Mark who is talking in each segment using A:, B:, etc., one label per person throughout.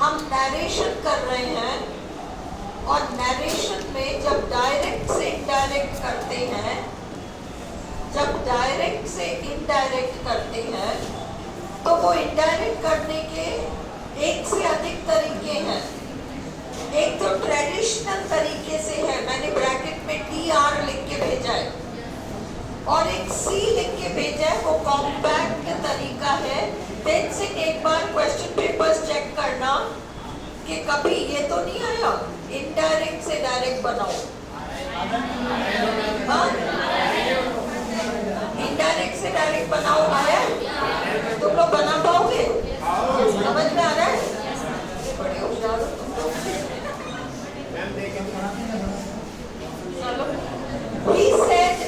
A: हम नरेशन कर रहे हैं और नरेशन में जब डायरेक्ट से इनडायरेक्ट करते हैं, जब डायरेक्ट से इनडायरेक्ट करते हैं तो वो इनडायरेक्ट करने के एक से अधिक तरीके हैं। एक तो ट्रेडिशनल तरीके से है, मैंने ब्रैकेट में TR लिख के भेजा है, और एक C लिख के भेजा है, वो कॉम्पैक्ट तरीका है। देन से एक बार क्वेश्चन पेपर्स चेक करना कि कभी ये तो नहीं आया इनडायरेक्ट से डायरेक्ट बनाओ। हाँ, इनडायरेक्ट से डायरेक्ट बनाओ आया? तुम लोग बना पाओगे? समझ में आ रहा है? बड़े होशियार हो तुम लोग। चलो, he said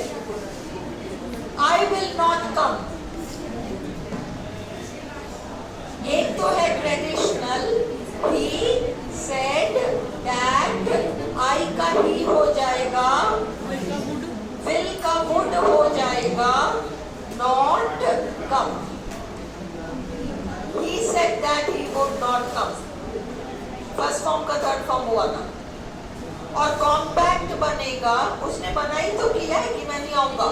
A: I will not come। एक तो है traditional, he said that I का ही हो जाएगा, will का would हो जाएगा, not come। He said that he would not come, first form का थर्ड फॉर्म हुआ ना। और कॉम्पैक्ट बनेगा, उसने बनाई तो किया है कि मैं नहीं आऊंगा।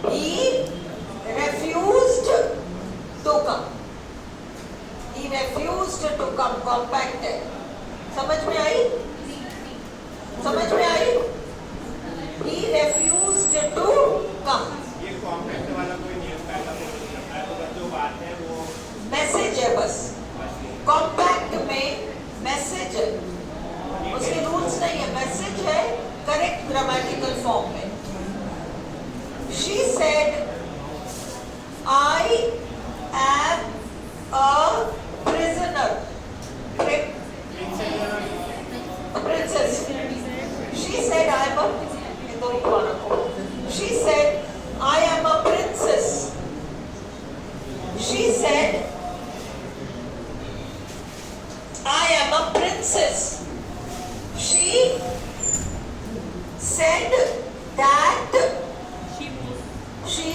A: He refused to come, he refused to come, compact है। समझ में आई? समझ में आई? He refused to come।
B: ये कॉम्पैक्ट वाला कोई नियम पहला तो जो बात है वो
A: मैसेज है बस। कॉम्पैक्ट में मैसेज है, उसके रूल्स नहीं है, मैसेज है करेक्ट ग्रामेटिकल फॉर्म में। She said I am a prisoner, princess। She said I am a, she said I am a princess। She said I am a princess। She said that she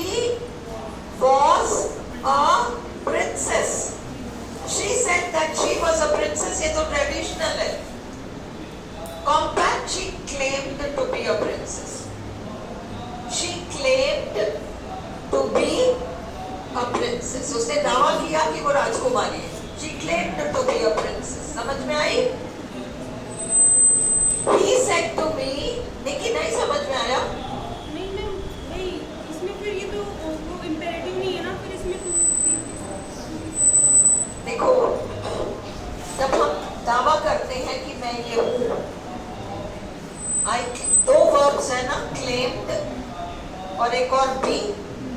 A: was a princess। She said that she was a princess, ये तो traditional है। Compact, she claimed to be a princess। She claimed to be a princess। उसने दावा किया कि वो राजकुमारी है। She claimed to be a princess। समझ में आई? He said to me, लेकिन नहीं समझ में आया?
C: नहीं मैम, नहीं इसमें फिर ये तो वो इम्पेरेटिव नहीं है ना, फिर इसमें तो
A: देखो, जब हम दावा करते हैं कि मैं ये हूँ, दो वर्ब्स है ना, claimed और एक और be।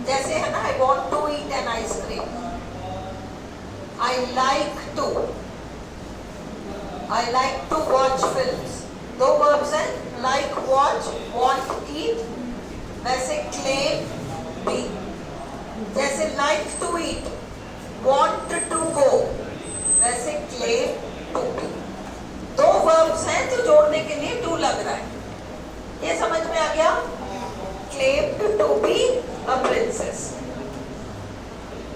A: जैसे है ना, I want to eat an ice cream, I like to watch films। दो वर्ब्स हैं, like, watch, want, eat। वैसे claim, be। जैसे like to eat, want to go, वैसे claim to be। दो वर्ब्स हैं तो जोड़ने के लिए to लग रहा है। ये समझ में आ गया? claimed to be a princess।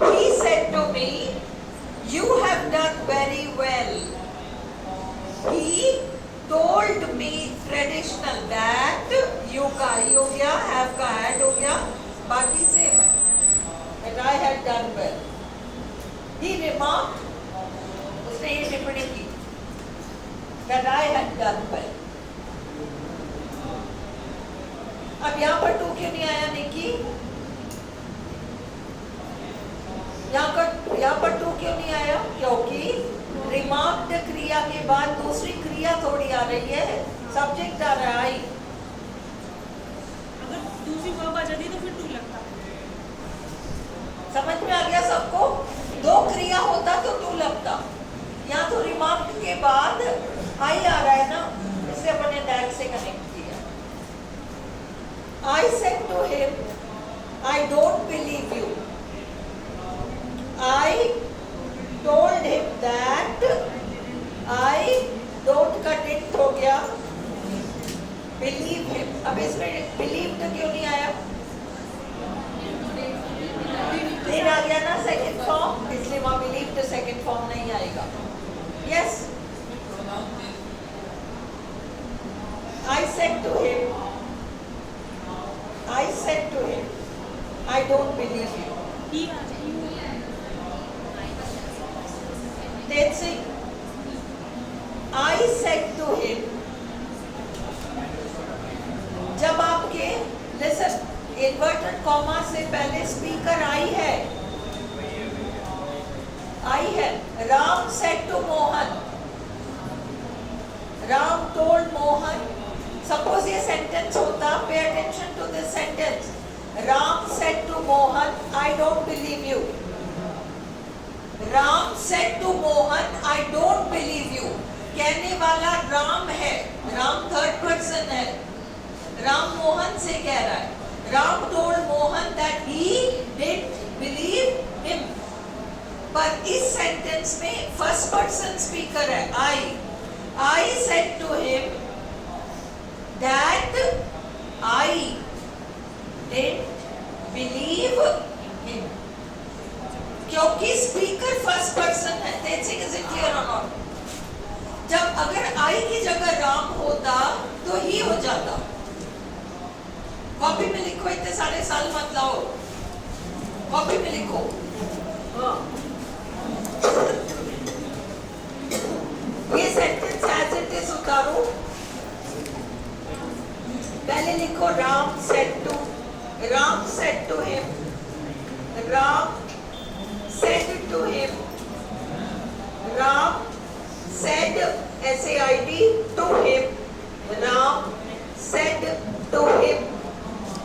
A: He said to me, you have done very well। He told me traditional that you का ही हो गया, have का had हो गया, बाकी सेम है, that I had done well। He remarked, उसने ये टिप्पणी की, that I had done well। अब यहाँ पर टू क्यों नहीं आया निकी? यहाँ पर टू क्यों नहीं आया? क्योंकि रिमार्क्ड क्रिया के बाद दूसरी क्रिया थोड़ी आ रही है, सब्जेक्ट आ रहा है।
C: अगर दूसरी वर्ब आ जाती तो फिर टू लगता।
A: समझ में आ गया सबको? दो क्रिया होता तो टू लगता। यहाँ तो रिमार्क्ड के बाद आई आ रहा है ना, इससे अपने दैट से कनेक्ट किया। I said to him, I don't believe you। I told him that I don't cut it हो गया, believe him। अब इसमें believed क्यों नहीं आया? फिर आ गया ना सेकंड फॉर्म, इसलिए वहाँ believed सेकंड फॉर्म नहीं आएगा। Yes. I said to him, I don't believe you.
C: He
A: Let's see. I said to him, जब आपके listen, inverted comma से पहले speaker आई है. Ram said to Mohan. Ram told Mohan. Suppose ये sentence होता, pay attention to this sentence. Ram said to Mohan, I don't believe you. Ram said to Mohan, I don't believe you. कहने वाला राम है. Ram third person है. राम मोहन से कह रहा है. Ram told Mohan that he didn't believe him. पर इस सेंटेंस में फर्स्ट पर्सन स्पीकर है. I said to him that I didn't believe him. क्योंकि स्पीकर फर्स्ट पर्सन है. Is it clear or not? जब अगर I की जगह राम होता तो ही हो जाता. कॉपी में लिखो, इतने सारे साल मत लाओ. कॉपी में लिखो. ये सेंटेंस एज इट इज उतारो. पहले लिखो Ram said to him. Ram said to him. Ram said SAID to him. Ram said to him,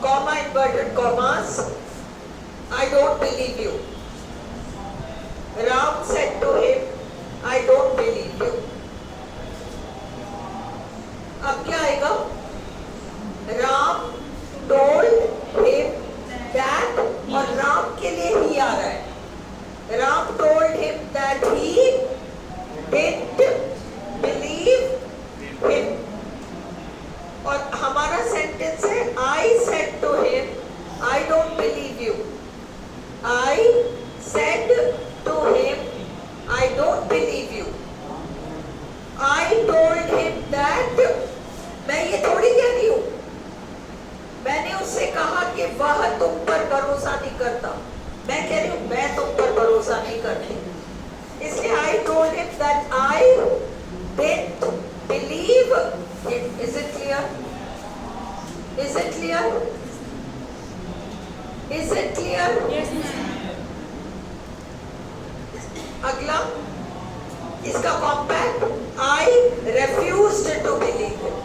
A: comma inverted commas, I don't believe you. Ram said to him, I don't believe you. अब क्या आएगा? Ram told him that, और राम के लिए ही आ रहा है. Ram told him that he didn't believe him. और हमारा सेंटेंस है I said to him, I don't believe you. I said to him, I don't believe you. I told him that, मैं ये थोड़ी कह रही हूँ, मैंने उससे कहा कि वह तुम पर भरोसा नहीं करता. मैं कह रही हूँ मैं तुम पर भरोसा नहीं करती. इसलिए I told him that I didn't believe him. Is it clear? Is it clear? Is it clear?
C: Yes, ma'am.
A: अगला इसका compact I refused to believe him.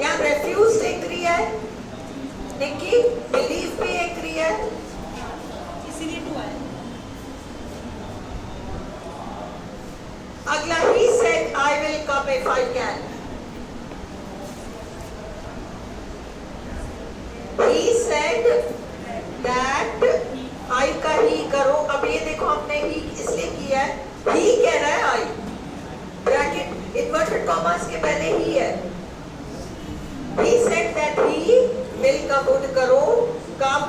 A: यहाँ refused एक क्रिया है, निकी believe भी एक क्रिया है.
C: इसीलिए टू आया.
A: अगला he said I will come if I can. He said that I का ही करो. अब ये देखो हमने ही इसलिए किया है, ही कह रहा है I. ब्रैकेट इन्वर्टेड कॉमास के पहले ही है. He said that he will का गुड करो, come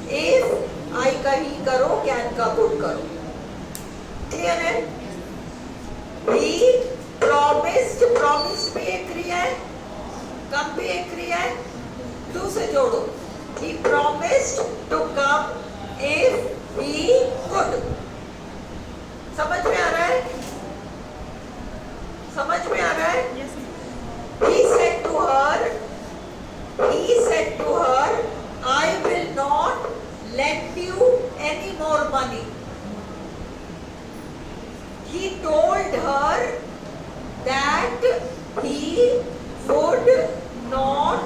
A: if I का ही करो, can का गुड करो. क्लियर है? He promised भी एक क्रिया है, come भी एक क्रिया है. टू से जोड़ो. He promised to come if he could. समझ में आ रहा है? समझ में आ रहा है?
C: Yes, ma'am.
A: He said to her, I will not lend you any more money. He told her that he would not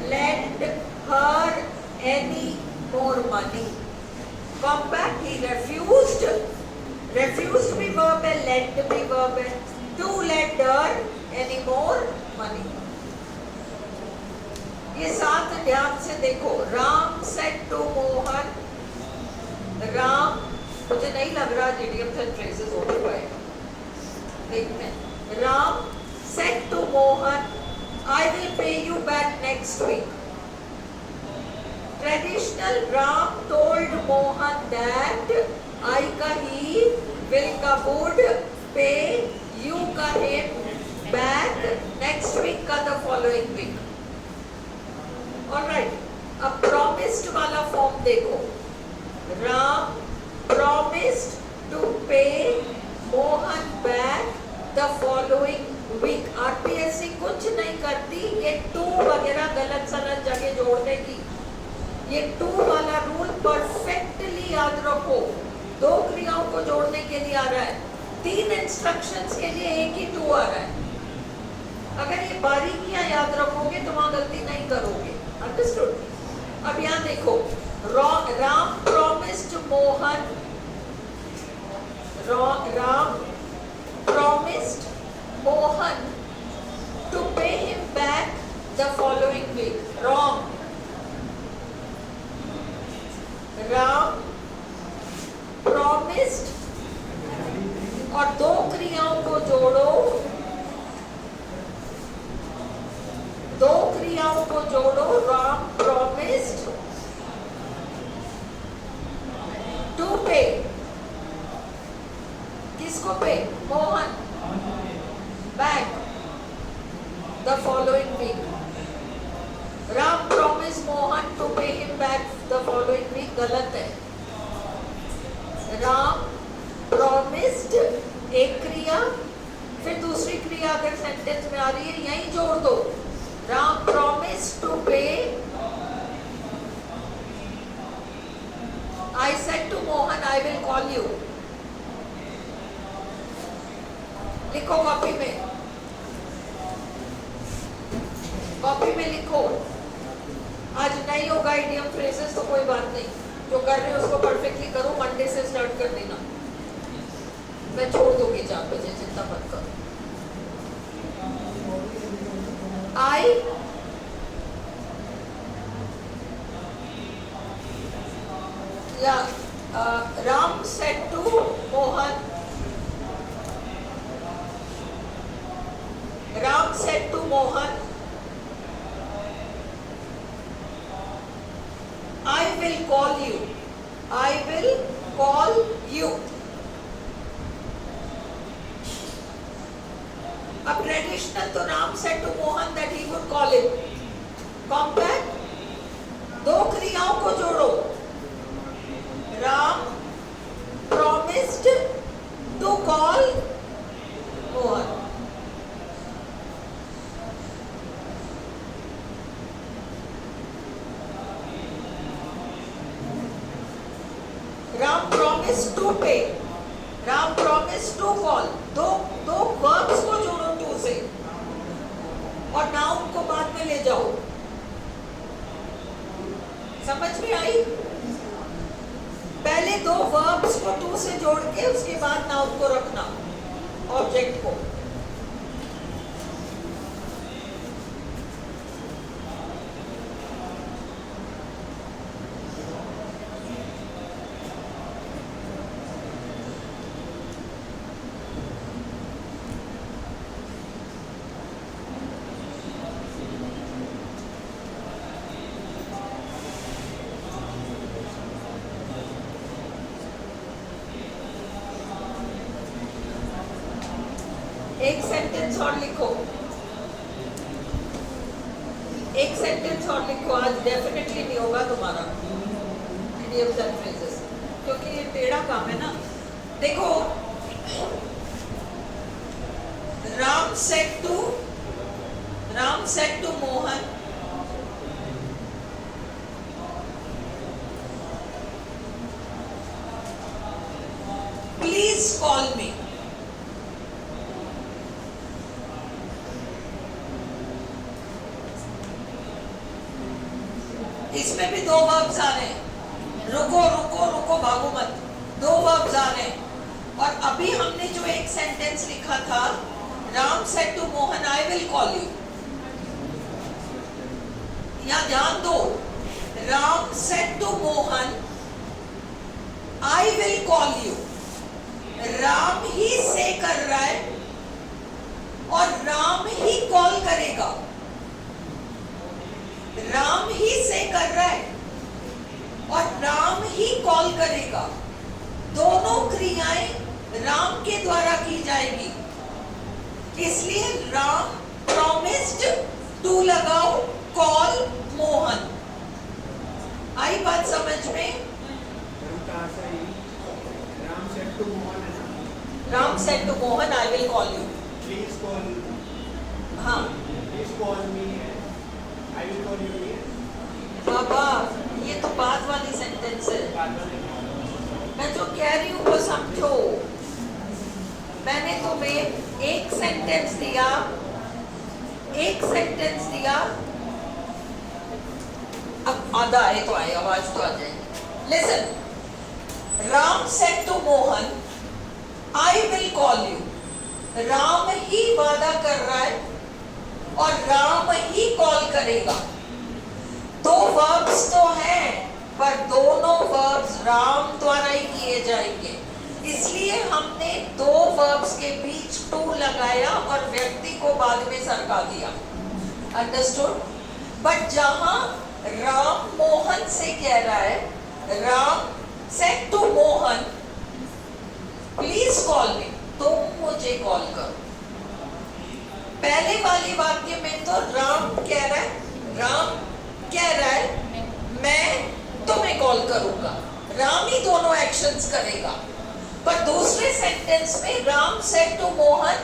A: lend her any more money. Come back, he refused. Refused भी verb है, lend भी verb है. To lend her any more money. ये साथ ध्यान से देखो. Ram said to Mohan. Ram, मुझे नहीं लग रहा idioms and phrases हो पाएगा. देखते हैं. Ram said to Mohan, I will pay you back next week. Traditional Ram told Mohan that I का he, will का would, पे यू का हिम बैक नेक्स्ट वीक का द फॉलोइंग वीक। ऑलराइट, अब promised वाला फॉर्म देखो, Ram promised to pay Mohan back the following week. RPSC कुछ नहीं करती, ये टू वगैरह गलत सलत जगह जोड़ देगी। ये टू वाला रूल परफेक्टली याद रखो। दो क्रियाओं को जोड़ने के लिए आ रहा है, तीन इंस्ट्रक्शंस के लिए एक ही टू आ रहा है। अगर ये बारीकियां याद रखोगे तो वहां गलती नहीं करोगे। अंडरस्टूड? अब यहाँ देखो, Ram promised Mohan, Ram promised Mohan to pay him back the following week. Wrong. Ram promised, और दो क्रियाओं को जोड़ो, दो क्रियाओं को जोड़ो। Ram promised to pay, किसको pay? Mohan back the following week. Ram promise Mohan to pay him back the following week, गलत है। राम प्रॉमिस्ड एक क्रिया, फिर दूसरी क्रिया अगर सेंटेंस में आ रही है यहीं जोड़ दो। Ram promise to pay, I said to Mohan I will call you. लिखो कॉपी में, कॉपी में लिखो। आज नहीं होगा इडियम फ्रेजेस तो कोई बात नहीं, जो कर रहे हो उसको परफेक्टली करो। मंडे से स्टार्ट कर देना, मैं छोड़ दूंगी 4 बजे, चिंता मत करो। आई या Ram said to Mohan, Ram said to Mohan, I will call you. I will call you. अब ट्रेडिशनल तो Ram said to Mohan that he would call him. Compact, दो क्रियाओं को जोड़ो। Ram promised to call Mohan. Ram promised to pay, Ram promised to call। दो verbs को जोड़ो to से, और नाउन को बाद में ले जाओ। समझ में आई? पहले दो verbs को टू से जोड़ के उसके बाद नाउन को रखना, ऑब्जेक्ट को। एक सेंटेंस और लिखो, एक सेंटेंस और लिखो। आज डेफिनेटली नहीं होगा तुम्हारा idioms and phrases, क्योंकि ये टेढ़ा काम है ना। देखो, Ram said to Mohan, please call मी। इसमें भी दो वर्ब्स आ रहे हैं, रुको रुको रुको, भागो मत। दो वर्ब्स आ रहे हैं। और अभी हमने जो एक सेंटेंस लिखा था, Ram said to Mohan I will call you, यहां ध्यान दो। Ram said to Mohan I will call you, Ram ही से कर रहा है और राम ही कॉल करेगा। राम ही से कर रहा है और राम ही कॉल करेगा। दोनों क्रियाएं राम के द्वारा की जाएगी। इसलिए राम प्रॉमिस्ड टू लगाओ कॉल मोहन। आई बात समझ में?
B: राम said to Mohan है ना?
A: Ram said to Mohan I will call you.
B: Please call,
A: हाँ
B: please call me है। I will call you है।
A: बाबा, ये तो बाद वाली सेंटेंस है।
B: बाद में
A: मैं जो कह रही हूँ वो समझो। मैंने तुम्हें एक सेंटेंस दिया, अब आधा आए तो आए, आवाज तो आ जाए। Listen, Ram said to Mohan I will call you. Ram ही वादा कर रहा है और राम ही कॉल करेगा। दो वर्ब्स तो हैं, पर दोनों वर्ब्स राम द्वारा ही किए जाएंगे। इसलिए हमने दो वर्ब्स के बीच टू लगाया और व्यक्ति को बाद में सरका दिया। अंडरस्टूड? बट जहां राम मोहन से कह रहा है, Ram said to Mohan please call me, तुम मुझे कॉल करो। पहले वाली वाक्य में तो राम कह रहा है मैं तुम्हें कॉल करूंगा, राम ही दोनों एक्शंस करेगा। पर दूसरे सेंटेंस में Ram said to Mohan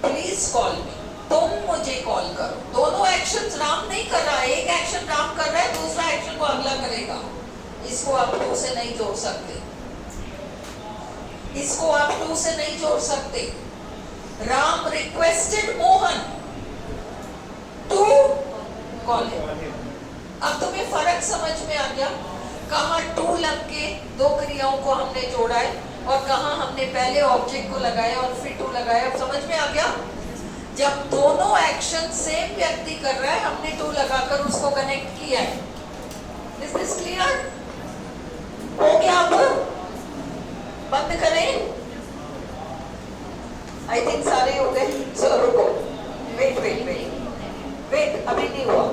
A: please call me, तुम मुझे कॉल करो। दोनों एक्शंस राम नहीं कर रहा है, एक एक्शन राम कर रहा है, दूसरा एक्शन को अगला करेगा। इसको आप टू से नहीं जोड़ सकते, Ram requested Mohan to call him. अब तुम्हें फर्क समझ में आ गया? कहाँ टू लग के दो क्रियाओं को हमने जोड़ा है और कहाँ हमने पहले ऑब्जेक्ट को लगाया और फिर टू लगाया। अब समझ में आ गया? जब दोनों एक्शन सेम व्यक्ति कर रहा है, हमने टू लगाकर उसको कनेक्ट किया है। Is this clear? हो गया? अब बंद करें? आई थिंक सारे हो गए। चलो रुको, वेट, अभी नहीं हुआ।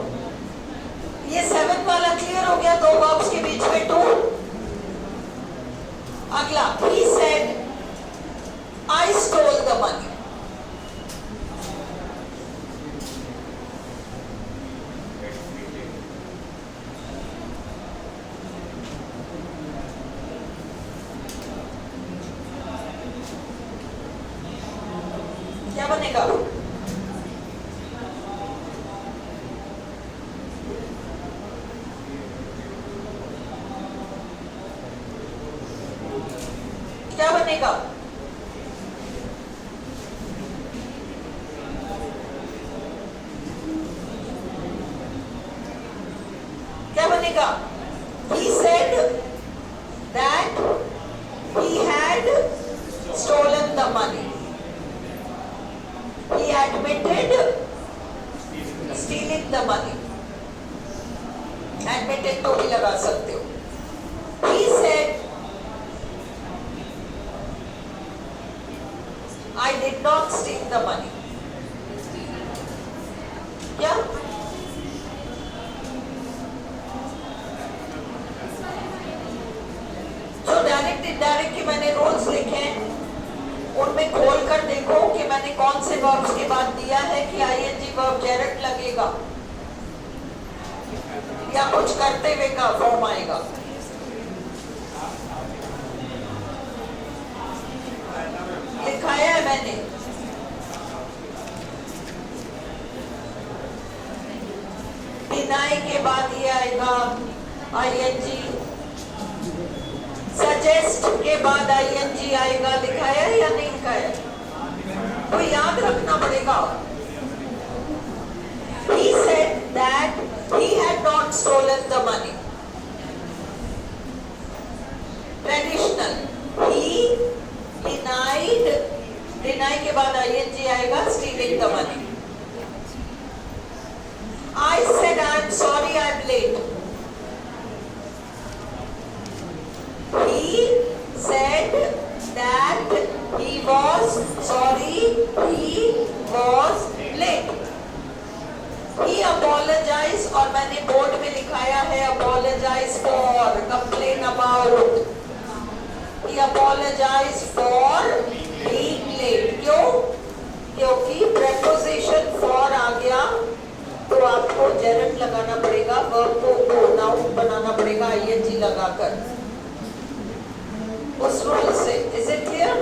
A: ये 7 वाला क्लियर हो गया, दो वर्ब्स के बीच में टू। अगला, he said I stole the money। क्या बनेगा? क्या बनेगा? क्या बनेगा? He said that he had stolen the money. He admitted stealing the money. Admitted तो भी लगा सकते हो। He said I did not steal the money। क्या? जो डायरेक्ट इनडायरेक्ट के मैंने रूल्स लिखे हैं, उनमें खोल कर देखो कि मैंने कौन से वर्ब्स के बाद दिया है कि आईएनजी वर्ब डायरेक्ट लगेगा या कुछ करते हुए का फॉर्म आएगा। लिखाया है मैंने। डिनाई के बाद ये आएगा आईएनजी, सजेस्ट के बाद आईएनजी आएगा। लिखाया है या नहीं लिखाया? तो याद रखना पड़ेगा। He said that he had not stolen the money। Traditional, he denied, deny के बाद आईएनजी आएगा, stealing the money। I said I am sorry I am late। He said that he was sorry he was late। He apologized और मैंने board में लिखाया है apologize for, complain about। he apologized for being late. क्यों? क्योंकि preposition for आ गया तो आपको gerund लगाना पड़ेगा, verb को noun बनाना पड़ेगा ing लगाकर उस रूल से. Is it clear?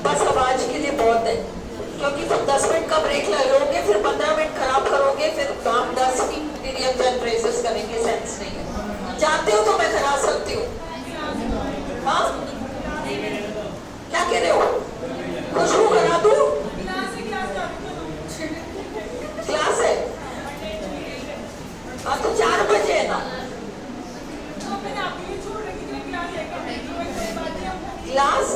A: बस अब आज के लिए बहुत है, क्योंकि तुम 10 मिनट का ब्रेक ले लोगे, फिर 15 मिनट खराब करोगे, फिर हम 10 idioms and phrases करेंगे, सेंस नहीं है. चाहते हो तो मैं करा सकती हूँ. हाँ, क्या कह रहे हो? खुशबू करा दूँ? क्लास है? हाँ तो 4 बजे है ना. क्लास